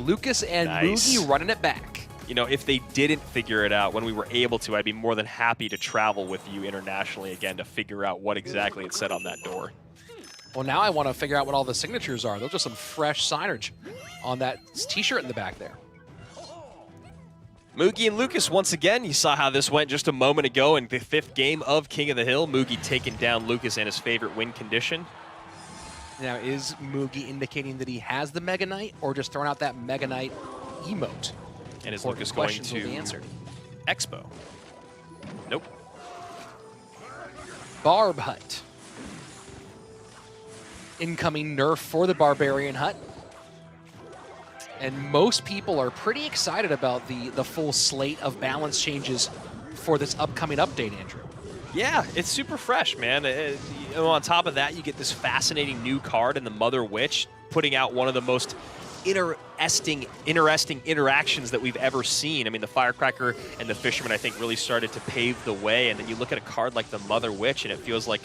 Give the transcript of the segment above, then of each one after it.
Lucas and Mugi running it back. You know, if they didn't figure it out when we were able to, I'd be more than happy to travel with you internationally again to figure out what exactly it said on that door. Well, now I want to figure out what all the signatures are. Those are some fresh signage on that t-shirt in the back there. Mugi and Lucas, once again, you saw how this went just a moment ago in the 5th game of King of the Hill. Mugi taking down Lucas in his favorite win condition. Now, is Mugi indicating that he has the Mega Knight or just throwing out that Mega Knight emote? And is Lucas going to answered. Expo? Nope. Barb Hut. Incoming nerf for the Barbarian Hut. And most people are pretty excited about the full slate of balance changes for this upcoming update, Andrew. Yeah, it's super fresh, man. On top of that, you get this fascinating new card in the Mother Witch, putting out one of the most interesting interactions that we've ever seen. I mean, the Firecracker and the Fisherman, I think, really started to pave the way. And then you look at a card like the Mother Witch, and it feels like,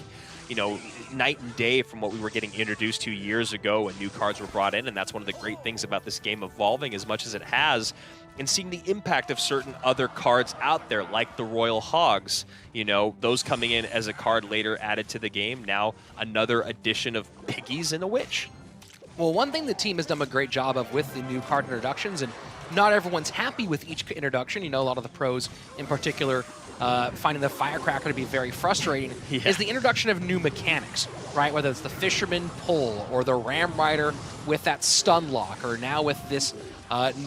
you know, night and day from what we were getting introduced to years ago when new cards were brought in. And that's one of the great things about this game evolving as much as it has, and seeing the impact of certain other cards out there, like the Royal Hogs. You know, those coming in as a card later added to the game. Now another addition of Piggies and a Witch. Well, one thing the team has done a great job of with the new card introductions, and not everyone's happy with each introduction. You know, a lot of the pros in particular finding the Firecracker to be very frustrating, is the introduction of new mechanics, right? Whether it's the Fisherman pull or the Ram Rider with that stun lock, or now with this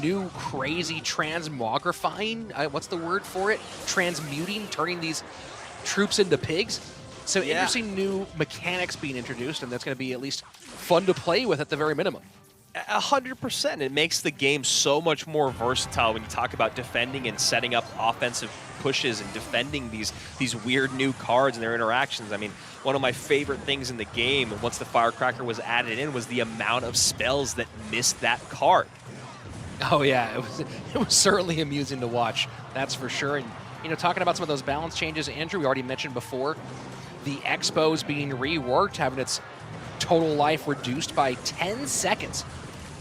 new crazy transmogrifying, what's the word for it? Transmuting, turning these troops into pigs. So interesting new mechanics being introduced, and that's going to be at least fun to play with at the very minimum. 100%. It makes the game so much more versatile when you talk about defending and setting up offensive pushes and defending these weird new cards and their interactions. I mean, one of my favorite things in the game, once the Firecracker was added in, was the amount of spells that missed that card. Oh yeah, it was certainly amusing to watch, that's for sure. And you know, talking about some of those balance changes, Andrew, we already mentioned before, the Expos being reworked, having its total life reduced by 10 seconds.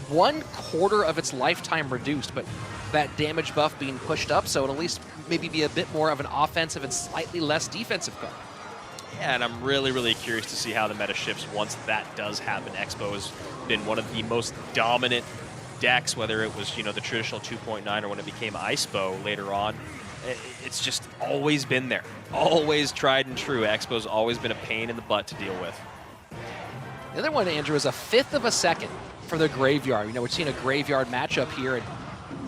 1/4 of its lifetime reduced, but that damage buff being pushed up, so it'll at least maybe be a bit more of an offensive and slightly less defensive card. Yeah, and I'm really, really curious to see how the meta shifts once that does happen. Expo has been one of the most dominant decks, whether it was, you know, the traditional 2.9 or when it became ISPO later on. It's just always been there. Always tried and true. Expo's always been a pain in the butt to deal with. The other one, Andrew, is a 1/5 of a second for the Graveyard. You know, we're seeing a Graveyard matchup here, and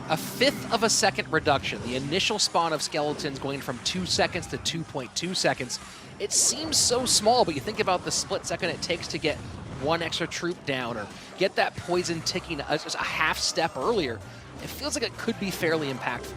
a 1/5 of a second reduction. The initial spawn of skeletons going from 2 seconds to 2.2 seconds. It seems so small, but you think about the split second it takes to get one extra troop down or get that poison ticking just a half step earlier. It feels like it could be fairly impactful.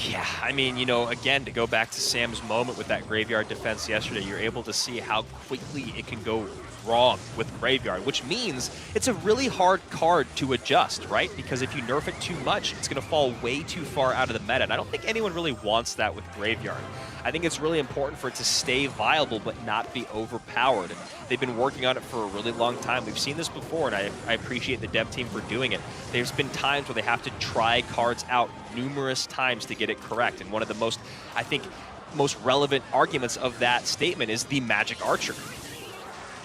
Yeah, I mean, you know, again, to go back to Sam's moment with that Graveyard defense yesterday, you're able to see how quickly it can go wrong with Graveyard, which means it's a really hard card to adjust, right? Because if you nerf it too much, it's going to fall way too far out of the meta, and I don't think anyone really wants that with Graveyard. I think it's really important for it to stay viable but not be overpowered. And they've been working on it for a really long time. We've seen this before, and I appreciate the dev team for doing it. There's been times where they have to try cards out numerous times to get it correct, and one of the most, I think, most relevant arguments of that statement is the Magic Archer.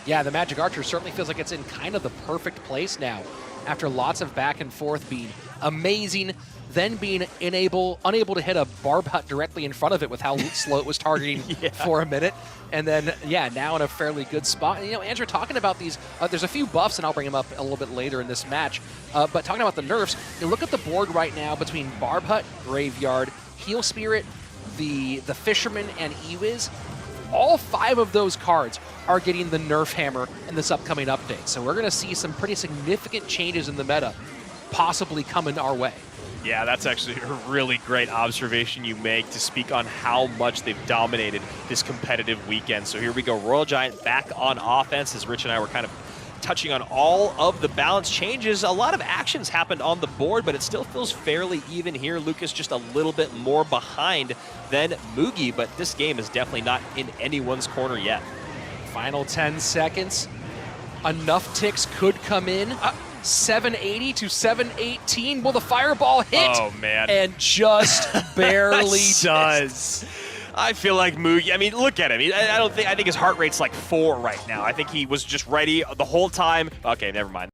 Yeah, the Magic Archer certainly feels like it's in kind of the perfect place now. After lots of back and forth being amazing, then being unable to hit a Barb Hut directly in front of it with how slow it was targeting for a minute. And then, yeah, now in a fairly good spot. And, you know, Andrew, talking about these, there's a few buffs, and I'll bring them up a little bit later in this match. But talking about the nerfs, you look at the board right now between Barb Hut, Graveyard, Heal Spirit, the Fisherman, and Ewiz. All 5 of those cards are getting the nerf hammer in this upcoming update. So we're going to see some pretty significant changes in the meta possibly coming our way. Yeah, that's actually a really great observation you make to speak on how much they've dominated this competitive weekend. So here we go, Royal Giant back on offense, as Rich and I were kind of touching on all of the balance changes. A lot of actions happened on the board, but it still feels fairly even here. Lucas just a little bit more behind than Mugi, but this game is definitely not in anyone's corner yet. Final 10 seconds. Enough ticks could come in. 780 to 718. Will the fireball hit? Oh, man. And just barely does. I feel like Mugi, I mean, look at him. I think his heart rate's like 4 right now. I think he was just ready the whole time. Okay, never mind.